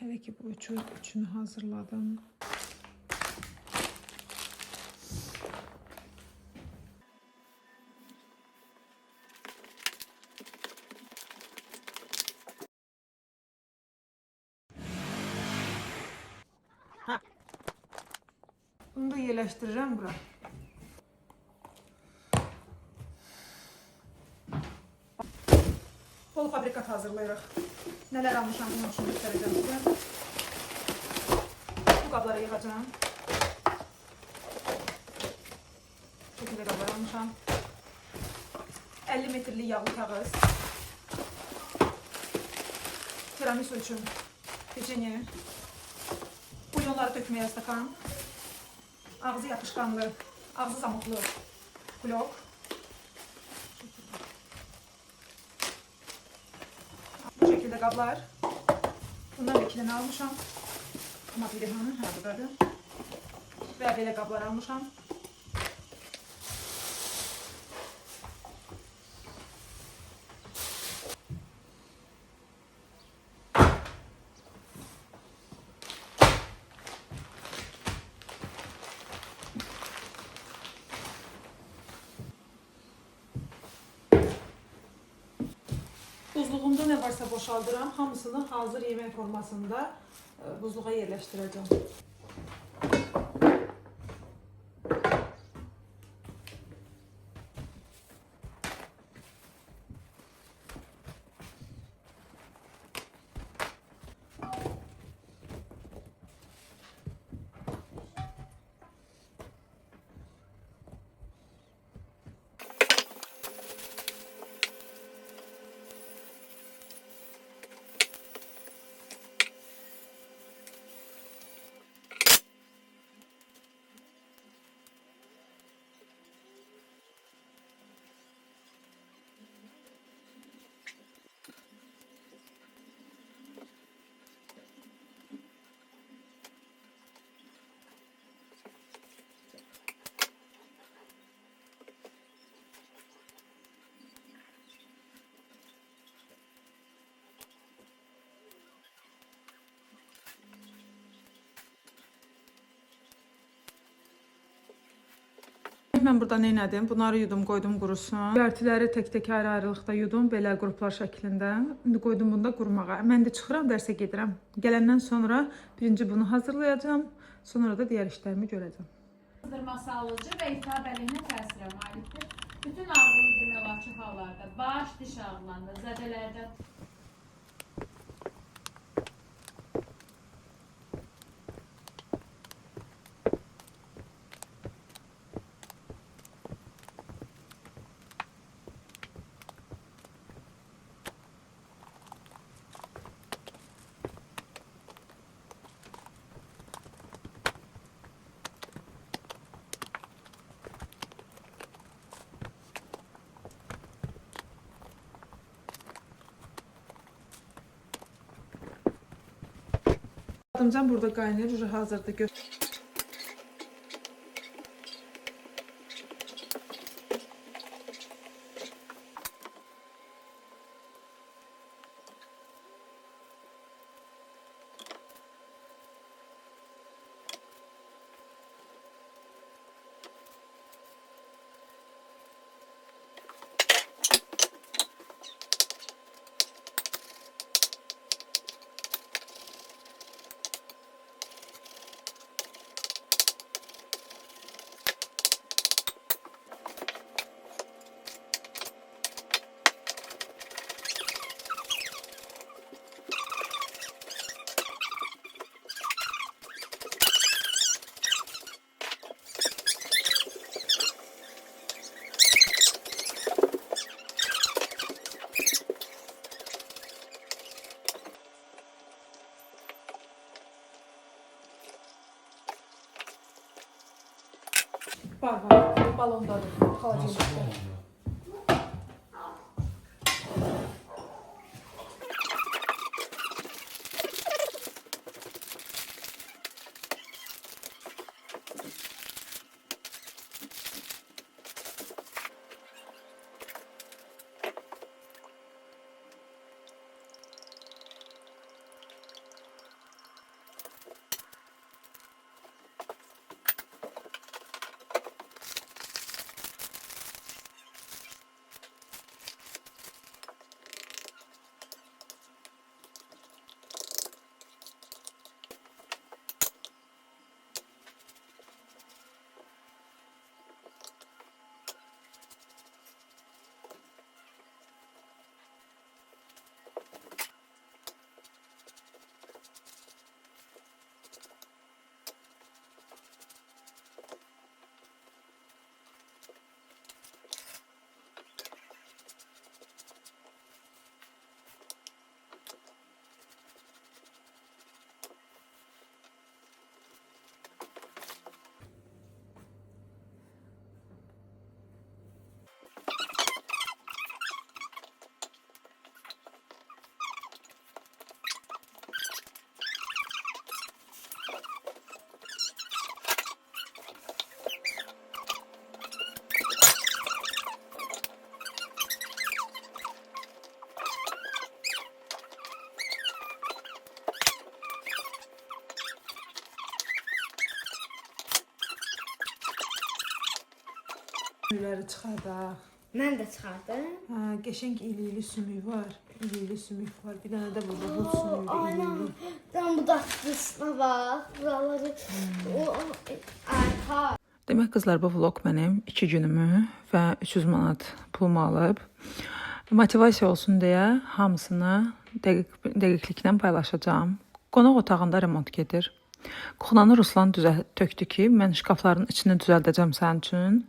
Hele ki bu üçünü hazırladım. Bunu da yerleştireceğim buraya. Bol fabrikat hazırlayırıq. Neler almışam bunun için göstereceğim size. Bu qablara yığacağım. Bu şekilde qablar almışam. 50 metrlik yağlı kağız. Tiramisu için peçenye. Bulyonları dökmeye stakan. Ağzı yapışkanlı, ağzı zamıqlı blok. Bu şekilde qablar. Bundan bir 2 dənə almışam. Ama bir hanı buradadır. Və belə qablar almışam. Buzluğumda ne varsa boşaldıram. Hamısını hazır yemek formasında buzluğa yerleştireceğim. Mən burada nə etdim? Bunları yudum, qoydum qurusun. Göyərtiləri tək-tək ayrı-ayrılıqda yudum, belə qruplar şəklində. İndi qoydum bunu da qurumağa. Mən də çıxıram, dərsə gedirəm. Gələndən sonra birinci bunu hazırlayacağım, sonra da digər işlərimi görəcəm. Qızdırması alıcı və iltihab əleyhinə təsirə malikdir. Bütün ağrılı demək olar ki, hallarda, baş, diş ağrılarında, zədələrdə Badımcan burada qaynayır, hazırdır. Var, balondadır, xalacılıqda. Sümükləri çıxardaq. Mən də çıxardım. Hə, qəşəng iri sümük var. İri sümük var. Bir dənə də burada bu sümük Aynen. iri. Ben bu datlısına bak. Buraları. Arka. Demək qızlar, bu vlog mənim 2 günümü və 300 manat pulumu alıb. Motivasiya olsun deyə hamısını dəqiqliklə paylaşacağam. Qonaq otağında remont gedir. Kuxnanı Ruslan tökdü ki, mən şkafların içini düzəldəcəm sənin üçün.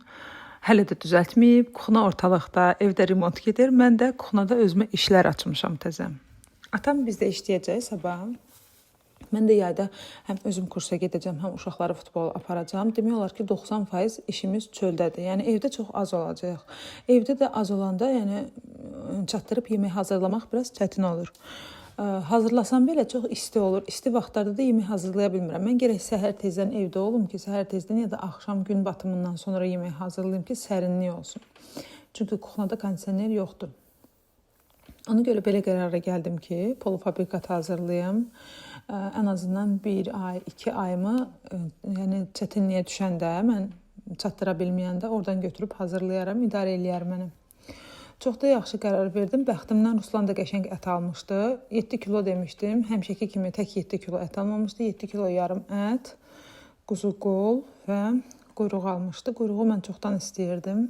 Hələ də düzəltməyib. Kuxna ortalıqda, evdə remont gedir. Mən də kuxnada özümə işlər açmışam təzəm. Atam bizdə işləyəcək sabah. Mən də yayda həm özüm kursa gedəcəm, həm uşaqları futbola aparacağam. Demək olar ki, 90% işimiz çöldədir. Yəni evdə çox az olacaq. Evdə də az olanda, yəni çatdırıb yemək hazırlamaq biraz çətin olur. Hazırlasam belə çox isti olur. İsti vaxtlarda da yemək hazırlaya bilmirəm. Mən gərək səhər tezdən evdə olum ki, səhər tezdən ya da axşam gün batımından sonra yemək hazırlayım ki, sərinlik olsun. Çünki kuxnada kondisioner yoxdur. Ona görə belə qərara gəldim ki, polofabrikat hazırlayım. Ən azından 1 ay, 2 ayımı yəni çətinliyə düşəndə, mən çatdıra bilməyəndə oradan götürüb hazırlayaram, idarə eləyərəm mənə. Çox da yaxşı qərar verdim. Bəxtimdən Ruslan da qəşəng ət almışdı. 7 kilo demişdim. Həmişəki kimi tək 7 kilo ət almamışdı. 7 kilo yarım ət, quzu qol və quyruq almışdı. Quyruğu mən çoxdan istəyirdim.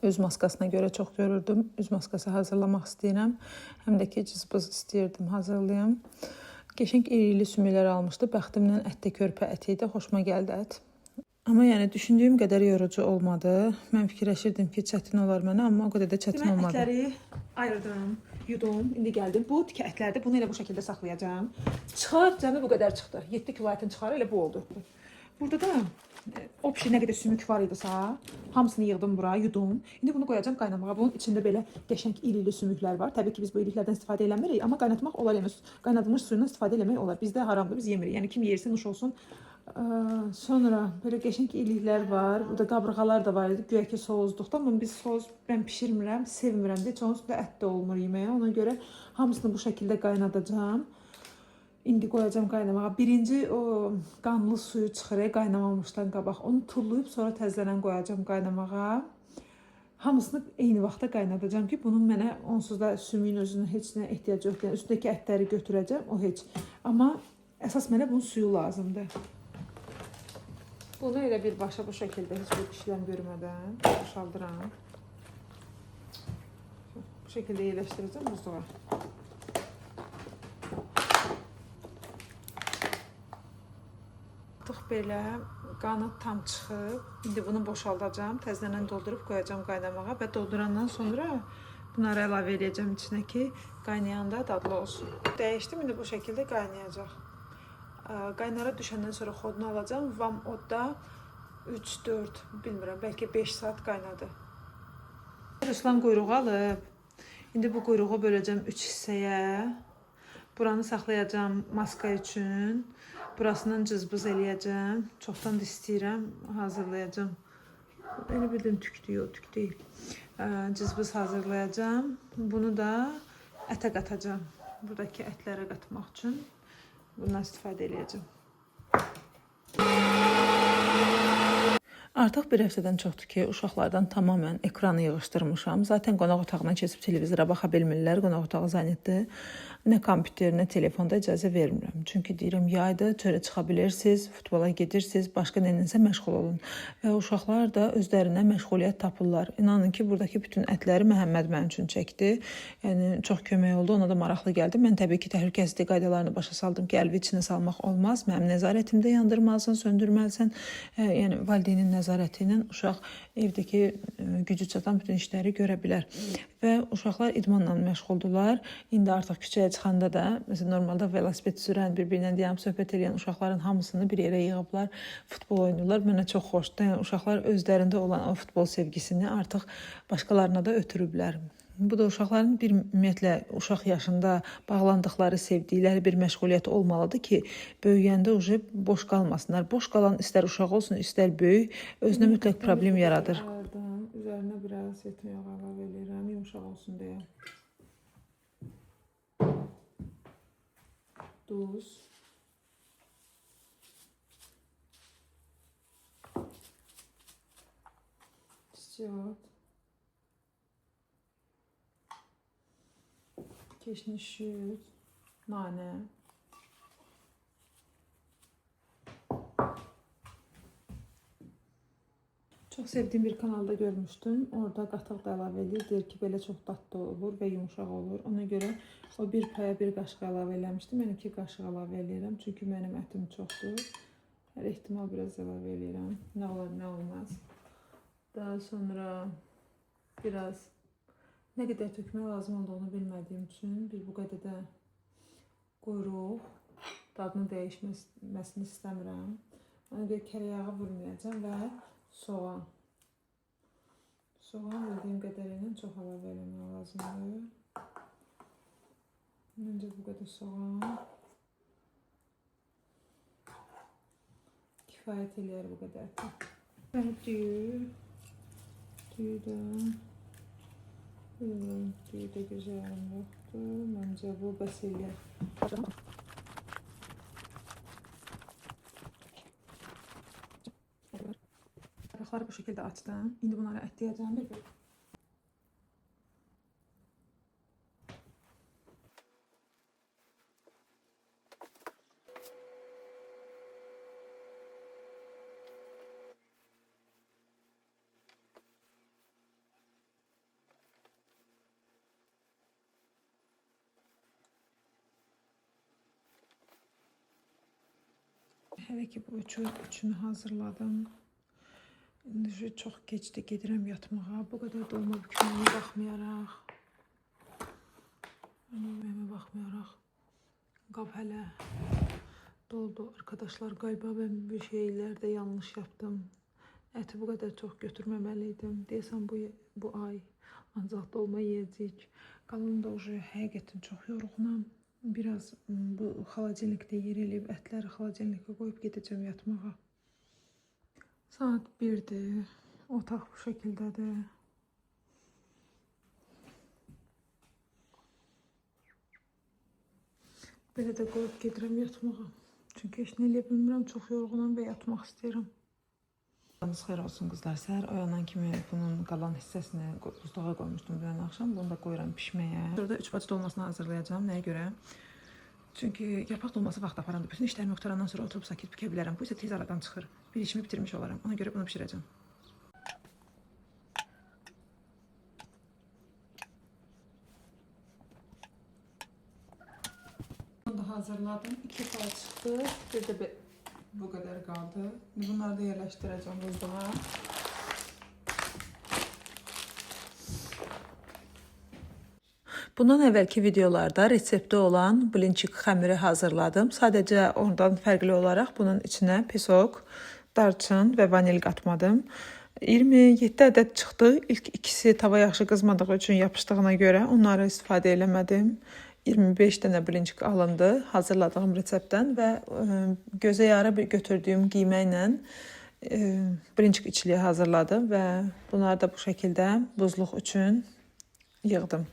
Öz maskasına görə çox görürdüm. Öz maskası hazırlamaq istəyirəm. Həm də ki, cızbız istəyirdim hazırlayam. Qəşəng irili sümüklər almışdı. Bəxtimdən ətdə körpə əti idi. Xoşuma gəldi ət. Amma yəni düşündüyüm qədər yorucu olmadı. Mən fikirləşirdim ki, çətin olar mənə, amma o qədər də çətin olmadı. Ətləri ayırdım, yudum. İndi gəldim. Bu tikə ətlərdir. Bunu elə bu şəkildə saxlayacağam. Çıxar, cəmi bu qədər çıxdı. 7 kilo ətin çıxarı elə bu oldu. Burada da o bir şey nə qədər sümük var idisə, hamısını yığdım bura, yudum. İndi bunu qoyacağam qaynamağa. Bunun içində belə qəşəng irili sümüklər var. Təbii ki, biz bu iriliklərdən istifadə eləmirik, amma qaynatmaq olar, yəni qaynadılmış suyundan istifadə eləmək olar. Bizdə haramdır, biz yemirik. Yəni kim yersə nuş olsun. Sonra belə qəşəng iriliklər var. Burada qabırğalar da var idi. Güya ki, soğuzduqda, amma biz soğuz mən bişirmirəm, sevmirəm də. Çoğunuz da ət də olmur yeməyə. Ona görə hamısını bu şəkildə qaynadacağam. İndi qoyacağam qaynamağa. Birinci o qanlı suyu çıxır, qaynamamışdan qabaq. Onu tullayıb sonra təzələn qoyacağam qaynamağa. Hamısını eyni vaxtda qaynadacağam ki, bunun mənə onsuz da sümüyün özünün heç nə ehtiyacı yoxdur. Yəni üstdəki ətləri götürəcəm, o heç. Amma əsas mənə bunun suyu lazımdır. Bunu elə birbaşa bu şəkildə heç bir işlem görmədən boşaldıram. Bu şəkildə yerləşdirəcəm buzluğa. Artıq belə qanı tam çıxıb. İndi bunu boşaldacağam. Təzədən doldurub qoyacağım qaynamağa və doldurandan sonra bunları əlavə edəcəm içinə ki, qaynayanda dadlı olsun. Dəyişdim, indi bu şəkildə qaynayacaq. Qaynara düşəndən sonra xodunu alacağım. Vam odda 3-4, bilmirəm, bəlkə 5 saat qaynadı. Ruslan quyruğu alıb. İndi bu quyruğu böləcəm 3 hissəyə. Buranı saxlayacağım maska üçün. Burasından cızbız eləyəcəm. Çoxdan da istəyirəm, hazırlayacağım. Elə bildim tükdür, yox, tük deyil. Cızbız hazırlayacağım. Bunu da ətə qatacağım. Buradakı ətlərə qatmaq üçün bundan istifadə eləyəcəm. Artıq bir həftədən çoxdur ki, uşaqlardan tamamən ekranı yığışdırmışam. Zaten qonaq otağına keçib televizora baxa bilmirlər. Qonaq otağı zanetdir. Nə kompüter, nə telefonda icazə vermirəm. Çünki deyirəm, yayda çölə çıxa bilirsiniz, futbola gedirsiniz, başqa nəyinsə məşğul olun. Və uşaqlar da özlərinə məşğuliyyət tapırlar. İnanın ki, buradakı bütün ətləri Məhəmməd mənim üçün çəkdi. Yəni, çox kömək oldu, ona da maraqlı gəldi. Mən təbii ki, təhlükəsizlik qaydalarını başa saldım ki, əlvi içinə salmaq olmaz. Mənim nəzarətimdə yandırmalısan, söndürməlisən. Yəni, valideynin nəzarəti ilə uşaq evdəki gücü çatan bütün işləri görə bilər. Və uşaqlar idmanla məşğuldular. İndi artıq küçəyə çıxanda da, məsələn, normalda velosiped sürən, bir-birinə deyəm, söhbət edən uşaqların hamısını bir yerə yığıblar, futbol oynayırlar. Mənə çox xoşdur. Yəni, uşaqlar özlərində olan o futbol sevgisini artıq başqalarına da ötürüblər. Bu da uşaqların bir ümumiyyətlə uşaq yaşında bağlandıqları, sevdikləri bir məşğuliyyət olmalıdır ki, böyüyəndə uje boş qalmasınlar. Boş qalan istər uşaq olsun, istər böyük, özünə mütləq problem yaradır. Üzərinə biraz zeytin yağı əlavə edirəm, yumşaq olsun deyə. Duz. Siyot. Keşniş süt. Nane. Çox sevdiyim bir kanalda görmüşdüm. Orada qatıq da əlavə edir. Deyir ki, belə çox dadlı olur və yumuşaq olur. Ona görə o bir paya bir qaşıq əlavə eləmişdim. Mən 2 qaşıq əlavə edirəm. Çünki mənim ətim çoxdur. Hər ehtimal biraz əlavə edirəm. Nə olar, nə olmaz. Daha sonra biraz nə qədər tökmək lazım olduğunu bilmədiyim üçün bir bu qədər də quyruq. Dadını dəyişməsini istəmirəm. Ona görə kərə yağı vurmayacağam və soğan. Soğan bildiyim qədərilə çox əlavə eləmək lazımdır. Məncə bu qədər soğan kifayət eləyər bu qədər. Və düyü də düyü də gözəlim yoxdur. Məncə bu bəs eləyər. Yarıqları bu şəkildə açdım. İndi bunları ətləyəcəm. Hələ ki bu üçünü hazırladım. İndi çox gecdir, gedirəm yatmağa. Bu qədər dolma bükməyimə baxmayaraq, qab hələ doldu. Arkadaşlar, qaliba mən bir şeylərdə yanlış yapdım. Əti bu qədər çox götürməməliydim. Deyəsən bu ay ancaq dolma yeyəcəyik. Qalanım da həqiqətən çox yorğunam. Biraz bu xaladelnikdə yer eləyib, ətləri xaladelnikə qoyub gedəcəm yatmağa. Saat 1'dir. Otaq bu şəkildədir. Belə də qoyub gedirəm yatmağa. Çünki heç nə eləyə bilmirəm, çox yorğunam və yatmaq istəyirəm. Yalnız xeyir olsun qızlar. Səhər oyanan kimi bunun qalan hissəsini buzluğa qoymuşdum dünən axşam. Bunu da qoyuram pişməyə. Burada 3 bacı dolmasını hazırlayacağım. Nəyə görə? Çünki yapaq dolması vaxt aparandır. Bütün işlərimi qutarandan sonra oturub sakit bükə bilərəm. Bu isə tez aradan çıxır. Bir işimi bitirmiş olaram. Ona görə bunu pişirəcəm. Bunu da hazırladım. 2 pay çıxdı. Bir də bu qədər qaldı. Bunları da yerləşdirəcəm buzluğa. Bundan əvvəlki videolarda resepti olan blinçik xəmiri hazırladım. Sadəcə ondan fərqli olaraq bunun içinə pisok, darçın və vanil qatmadım. 27 ədəd çıxdı. İlk ikisi tava yaxşı qızmadığı üçün yapışdığına görə onları istifadə eləmədim. 25 dənə blinçik alındı hazırladığım reseptdən və gözə yarı götürdüyüm qiyməklə blinçik içliyi hazırladım və bunları da bu şəkildə buzluq üçün yığdım.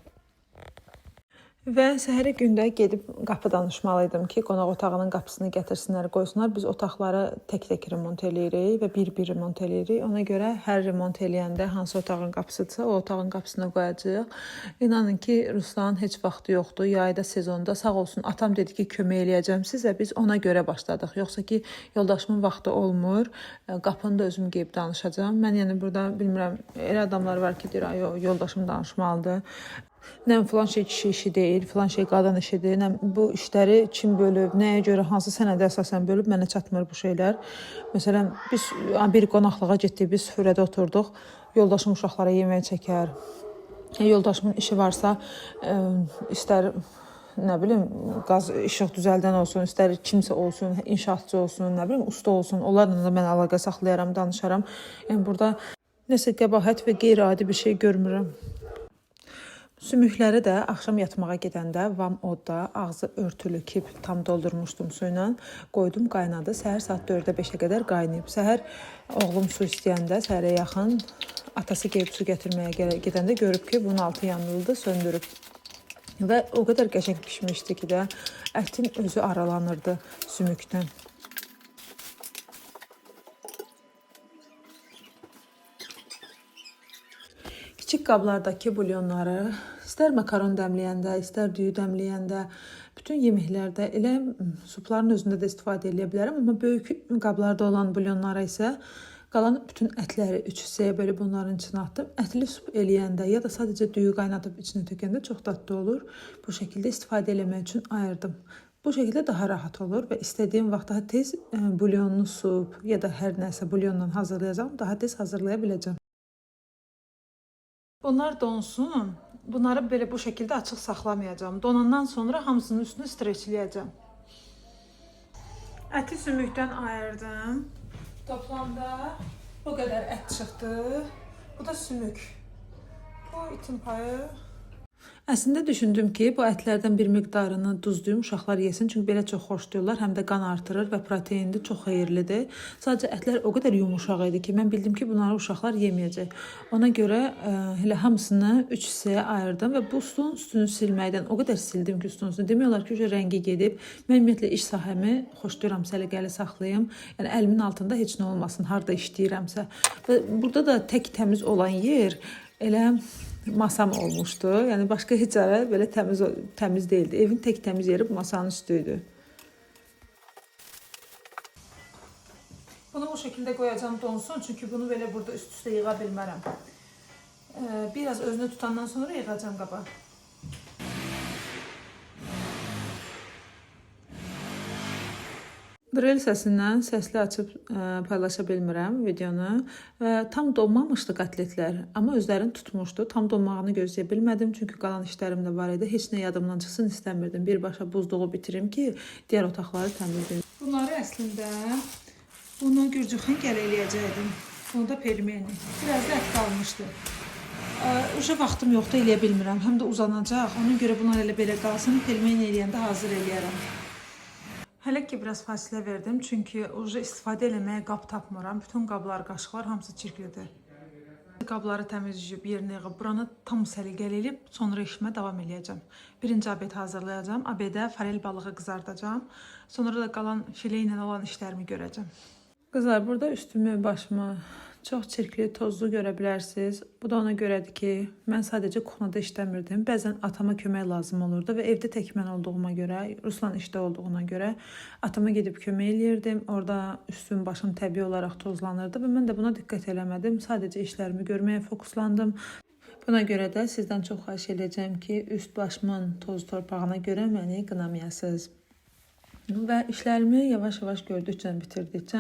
Və səhəri gündə gedib qapı danışmalıydım ki, qonaq otağının qapısını gətirsinlər, qoysunlar. Biz otaqları tək-tək remont eləyirik və bir-bir remont eləyirik. Ona görə hər remont eləyəndə hansı otağın qapısıdırsa, o otağın qapısına qoyacağıq. İnanın ki, Ruslanın heç vaxtı yoxdur. Yayda, sezonda sağ olsun. Atam dedi ki, kömək eləyəcəm sizə. Biz ona görə başladıq. Yoxsa ki, yoldaşımın vaxtı olmur. Qapını da özüm qeyib danışacağam. Mən yəni burada bilmirəm, elə adamlar var ki, deyir, yoldaşım danışmalıdır. Nə filan şey kişi işi deyil, filan şey qadın işidir. Nə bu işləri kim bölüb, nəyə görə, hansı sənədə əsasən bölüb, mənə çatmır bu şeylər. Məsələn, biz bir qonaqlığa getdik, biz süfrədə oturduq. Yoldaşım uşaqlara yemək çəkər. Yoldaşımın işi varsa, istər nə bilim, qaz işıq düzəldən olsun, istər kimsə olsun, inşaatçı olsun, nə bilim, usta olsun. Onlarla da mən əlaqə saxlayaram, danışaram. Yəni burada nəsə qəbahət və qeyri-adi bir şey görmürəm. Sümükləri də axşam yatmağa gedəndə vam odda ağzı örtülü kip tam doldurmuşdum su ilə. Qoydum, qaynadı. Səhər saat 4-ə 5-ə qədər qaynayıb. Səhər oğlum su istəyəndə, səhərə yaxın atası gəlib su gətirməyə gedəndə görüb ki, bunun altı yanıldı, söndürüb. Və o qədər qəşəng pişmişdi ki də ətin özü aralanırdı sümükdən. Kiçik qablardakı bulyonları istər makaron dəmləyəndə, istər düyü dəmləyəndə, bütün yeməklərdə elə supların özündə də istifadə edə bilərəm, amma böyük qablarda olan bulyonlara isə qalan bütün ətləri 3 hissəyə bölüb bunların içinə atdım. Ətli sup eləyəndə ya da sadəcə düyü qaynadıb içinə tökəndə çox dadlı olur. Bu şəkildə istifadə etmək üçün ayırdım. Bu şəkildə daha rahat olur və istədiyim vaxt daha tez bulyonlu sup ya da hər nəsə bulyonla hazırlayacağam, daha tez hazırlaya biləcəm. Bunlar donsun. Bunları belə bu şəkildə açıq saxlamayacağam. Donandan sonra hamısının üstünü streçləyəcəm. Əti sümükdən ayırdım. Toplamda bu qədər ət çıxdı. Bu da sümük. Bu itin payı. Əslində düşündüm ki, bu ətlərdən bir miqdarını duzlayım, uşaqlar yesin. Çünki belə çox xoşlayırlar, həm də qan artırır və protein də çox xeyirlidir. Sadəcə ətlər o qədər yumuşaq idi ki, mən bildim ki, bunları uşaqlar yeməyəcək. Ona görə elə hamısını 3 hissəyə ayırdım və bu stolun üstünü silməkdən o qədər sildim ki, üstünü üstünü. Demək olar ki, rəngi gedib. Mən ümumiyyətlə iş sahəmi xoşlayıram, səliqəli saxlayım. Yəni əlimin altında heç nə olmasın, harda işləyirəmsə. Və burada da tək təmiz olan yer elə masam olmuşdu. Yəni başqa heç ara belə təmiz değildi. Evin tək təmiz yeri bu masanın üstü idi. Bunu bu şəkildə qoyacağam donsun, çünki bunu belə burada üst-üstə yığa bilmərəm. Biraz özünü tutandan sonra yığacağam qaba. Brel səsindən səsli açıb paylaşa bilmirəm videonu. Tam donmamışdı qatletlər, amma özlərini tutmuşdu. Tam donmağını gözləyə bilmədim, çünki qalan işlərim də var idi. Heç nə yadımdan çıxsın istəmirdim. Birbaşa buzluğu bitirim ki, digər otaqları təmizləyim. Bunları əslində bunu gürcüxan gəl eləyəcəkdim. Bunu da pelmeni. Biraz da ət qalmışdı. Uşaq vaxtım yoxdur, eləyə bilmirəm. Həm də uzanacaq. Ona görə bunlar elə belə qalsın. Pelmeni eləyəndə hazır eləyərəm. Hələ ki biraz fasilə verdim, çünki istifadə eləməyə qab tapmıram. Bütün qablar, qaşıqlar hamısı çirklidir. Qabları təmizləyib yerinə yığıb, buranı tam səliqəli eləyib, sonra işimə davam eləyəcəm. Birinci abed hazırlayacağım. Abedə farel balığı qızardacağım. Sonra da qalan filə ilə olan işlərimi görəcəm. Qızlar, burada üstümü, başımı çox çirkli, tozlu görə bilərsiniz. Bu da ona görədir ki, mən sadəcə kuxnada işləmirdim. Bəzən atama kömək lazım olurdu və evdə tək mən olduğuma görə, Ruslan işdə olduğuna görə atama gedib kömək eləyirdim. Orada üstüm, başım təbii olaraq tozlanırdı və mən də buna diqqət eləmədim. Sadəcə işlərimi görməyə fokuslandım. Buna görə də sizdən çox xahiş edəcəm ki, üst başımın toz torpağına görə məni qınamayasınız. Və işlərimi yavaş-yavaş gördükcə, bitirdikcə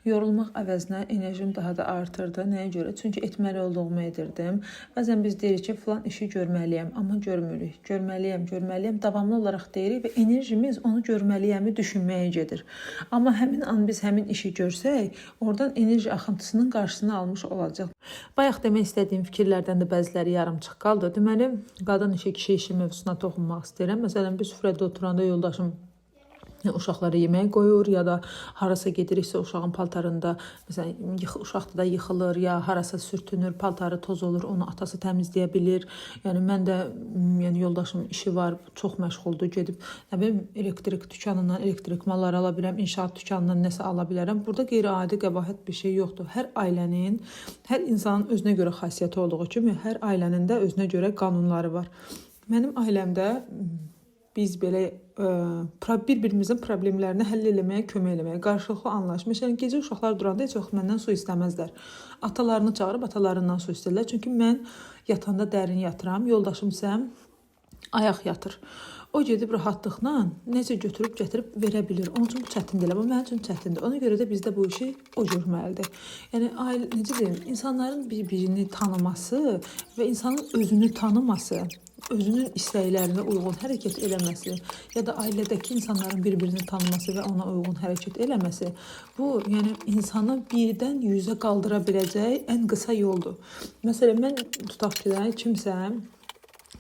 yorulmaq əvəzinə enerjim daha da artırdı. Nəyə görə? Çünki etməli olduğumu edirdim. Bəzən biz deyirik ki, filan işi görməliyəm, amma görmürük. Görməliyəm, davamlı olaraq deyirik və enerjimiz onu görməliyəmi düşünməyə gedir. Amma həmin an biz həmin işi görsək, oradan enerji axıntısının qarşısını almış olacaq. Bayaq demək istədiyim fikirlərdən də bəziləri yarımçıq qaldı. Deməli, qadın işi, kişi işi mövzusuna toxunmaq istəyirəm. Məsələn, biz süfrədə oturanda yoldaşım uşaqlara yemək qoyur ya da harasa gediriksə uşağın paltarında, məsələn, uşaq da yıxılır ya harasa sürtünür, paltarı toz olur, onu atası təmizləyə bilir. Yəni mən də, yoldaşım işi var, çox məşğuldur, gedib elektrik dükanından elektrik malları ala bilərəm, inşaat dükanından nəsə ala bilərəm. Burada qeyri-adi qəbahət bir şey yoxdur. Hər ailənin, hər insanın özünə görə xasiyyəti olduğu kimi, hər ailənin də özünə görə qanunları var. Mənim ailəmdə biz belə bir-birimizin problemlərini həll eləməyə, kömək eləməyə, qarşılıqlı anlayış. Məsələn, gecə uşaqlar duranda heç vaxt məndən su istəməzlər. Atalarını çağırıb atalarından su istəyirlər. Çünki mən yatanda dərin yatıram, yoldaşım isə ayaq yatır. O gedib rahatlıqla necə götürüb gətirib verə bilir. Onun üçün bu çətindir, amma mənim üçün çətindir. Ona görə də bizdə bu işi o görməlidir. Yəni necə deyim, insanların bir-birini tanıması və insanın özünü tanıması, özünün istəklərinə uyğun hərəkət eləməsi ya da ailədəki insanların bir-birini tanıması və ona uyğun hərəkət eləməsi, bu, yəni insanı birdən 100-ə qaldıra biləcək ən qısa yoldur. Məsələn, mən tutaq ki, kimsə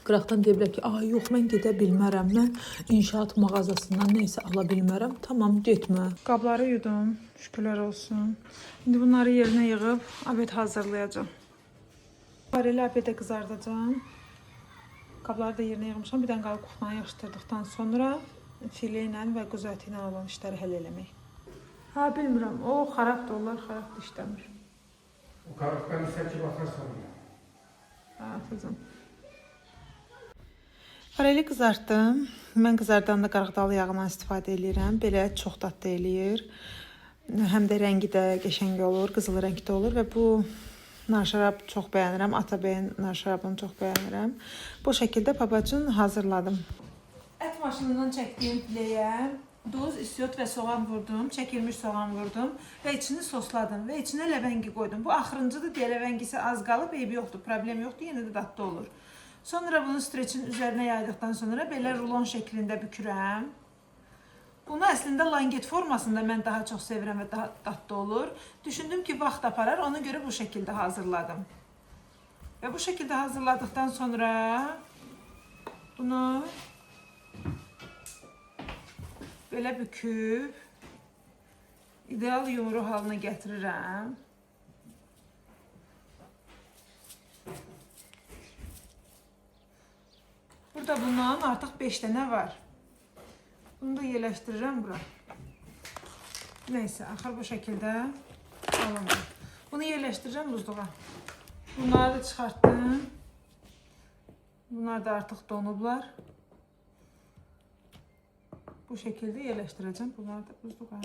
qıraqdan deyiblər ki, yox, mən gedə bilmərəm, mən inşaat mağazasından neysə ala bilmərəm. Tamam, getmə. Qabları yudum, şükürlər olsun. İndi bunları yerinə yığıb abed hazırlayacağım. Fareli abedə qızardacağım. Qabları da yerinə yığmışam. Bir dənə qalıb kuxnanı yaxşıtırdıqdan sonra filə ilə və quzu əti ilə olan işləri həll eləmək. Bilmirəm. O xarabdır, onlar xarabdır, işləmir. O qaraqdan isə ki, baxarsan. Atacağım. Fareli qızartdım. Mən qızardanda qarğıdalı yağından istifadə edirəm. Belə çox dadlı eləyir. Həm də rəngi də qəşəng olur, qızıl rəngdə olur və bu nar şərab çox bəyənirəm. Atabəyin nar şərabını çox bəyənirəm. Bu şəkildə babacın hazırladım. Ət maşınından çəkdiyim fileyə duz, istiot və soğan vurdum, çəkilmiş soğan vurdum və içini sosladım və içinə ləvəngi qoydum. Bu axırıncıdır deyə ləvəngisi az qalıb, eybi yoxdur, problem yoxdur, yenə də dadlı olur. Sonra bunu streçin üzərinə yaydıqdan sonra belə rulon şəklində bükürəm. Bunu əslində langet formasında mən daha çox sevirəm və daha dadlı olur. Düşündüm ki, vaxt aparar, ona görə bu şəkildə hazırladım. Və bu şəkildə hazırladıqdan sonra bunu belə büküb ideal yumru halına gətirirəm. Burada bundan artıq 5 dənə var. Bunu da yerləşdirirəm bura. Neyse, axır bu şəkildə alınır. Bunu yerləşdirirəm buzluğa. Bunları da çıxartdım. Bunlar da artıq donublar. Bu şəkildə yerləşdirəcəm. Bunları da buzluğa.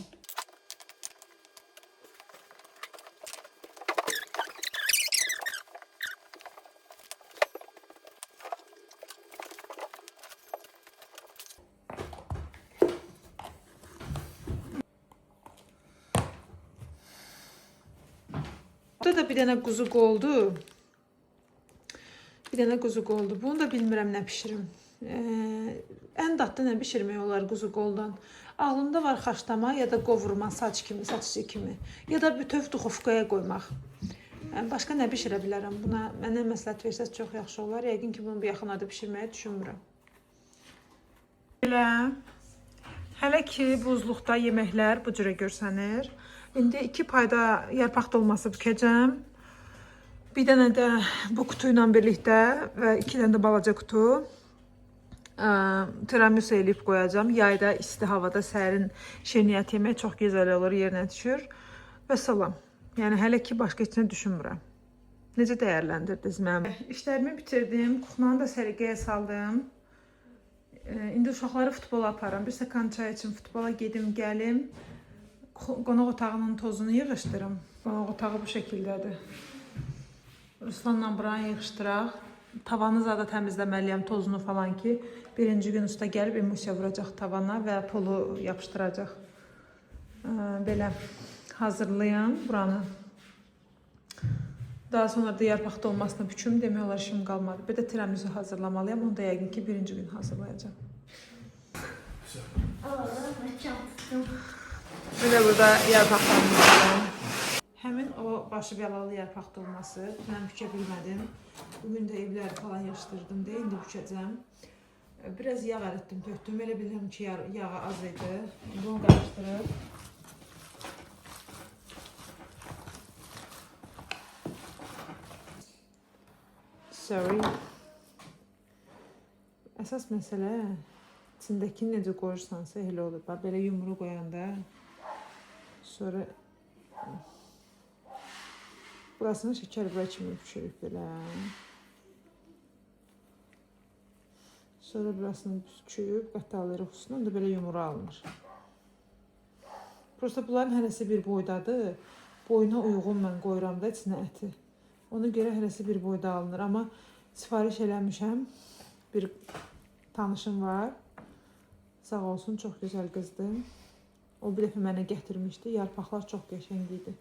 Burada da bir dənə quzuq oldu. Bir dənə quzuq oldu. Bunu da bilmirəm nə bişirim. Ən dadlı nə bişirmək olar quzuq oldan. Ağlımda var xaşlama ya da qovurma saç kimi ya da bütöv duxovkaya qoymaq. Başqa nə bişirə bilərəm? Buna mənə məsləhət versəz çox yaxşı olar. Yəqin ki, bunu bu yaxınlarda bişirməyi düşünmürəm. Belə hələ ki buzluqda yeməklər bu cürə görsənir. İndi 2 payda yarpaq dolması bükəcəm. Bir dənə də bu kutu ilə birlikdə və 2 dənə də balaca kutu tiramisu eləyib qoyacağım. Yayda, isti havada sərin şirniyyat yemək çox gözəl olur, yerinə düşür. Və salam. Yəni hələ ki başqa heç nə düşünmürəm. Necə dəyərləndirdiniz mənim? İşlərimi bitirdim. Kuxmanı da səliqəyə saldım. İndi uşaqları futbola aparıram. Bir stəkan çay üçün futbola gedim, gəlim. Qonaq otağının tozunu yığışdırım. Qonaq otağı bu şəkildədir. Ruslanla buranı yığışdıraq. Tavanı zada təmizləməliyəm, tozunu falan ki, birinci gün usta gəlib emulsiya vuracaq tavana və polu yapışdıracaq. Belə hazırlayım buranı. Daha sonra da yarpaq dolmasını büküm, demək olar işim qalmadı. Bir də tiramisu hazırlamalıyam, onu da yəqin ki birinci gün hazırlayacağım. Belə burada yarpaqlarımız var. Həmin o başı bəlalı yarpaq dolması mən bükə bilmədim. Bugün də evləri falan yığışdırdım deyə indi bükəcəm. Biraz yağ əritdim, tökdüm. Elə bilirəm ki yağı az idi. Bunu qarışdırıb. Sorry. Əsas məsələ içindəkini necə qoyursansa elə olur. Belə yumru qoyanda sonra burasını şəkər bura kimi pişirib belə. Sonra burasını büküb qatalırıq üstünə, onda belə yumru alınır. Prosta bunların hərəsi bir boydadır. Boyuna uyğun mən qoyuram da içinə əti. Ona görə hərəsi bir boyda alınır. Amma sifariş eləmişəm. Bir tanışım var. Sağ olsun, çox gözəl qızdır. O bir dəfə mənə gətirmişdi. Yarpaqlar çox qəşəng idi.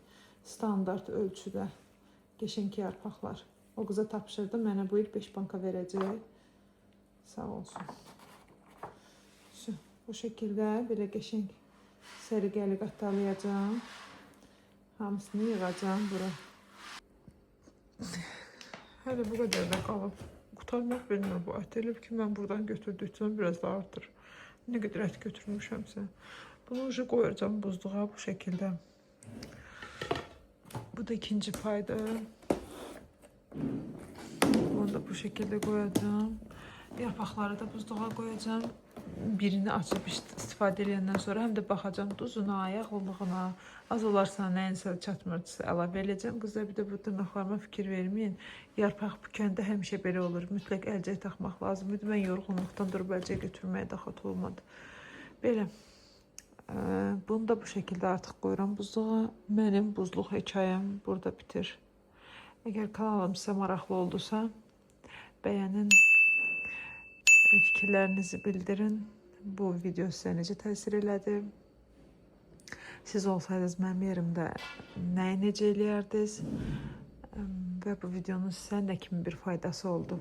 Standart ölçüdə qəşəng yarpaqlar. O qıza tapşırdım. Mənə bu il 5 banka verəcək. Sağ olsun. Bu şəkildə belə qəşəng səliqəli qatalayacağım. Hamısını yığacağım bura. Hələ bu qədər də qalıb. Qutarmaq bilmir bu ət. Elə ki, mən buradan götürdükcəm biraz da artır. Nə qədər ət götürmüşəmsə. Bunu ucu qoyacağım buzluğa bu şəkildə. Bu da ikinci payda. Bunu da bu şəkildə qoyacağım. Yarpaqları da buzluğa qoyacağım. birini açıb istifadə edəndən sonra həm də baxacağam duzuna, yağlılığına. Az olarsa nəyinsə çatmırsa əlavə edəcəm. Qızlar bir də bu dırnaqlarıma fikir verməyin. Yarpaq bükəndə həmişə belə olur. Mütləq əlcək taxmaq lazımdır. Mən yorğunluqdan durub əlcək götürməyə də xat olmadı. Belə. Bunu da bu şəkildə artıq qoyuram buzluğa. Mənim buzluq hekayəm burada bitir. Əgər kanalım sizə maraqlı oldusa, bəyənin, fikirlərinizi bildirin. Bu video sizə necə təsir elədi? Siz olsaydınız mənim yerimdə nəyi necə eləyərdiniz? Və bu videonun sizə nə kimi bir faydası oldu?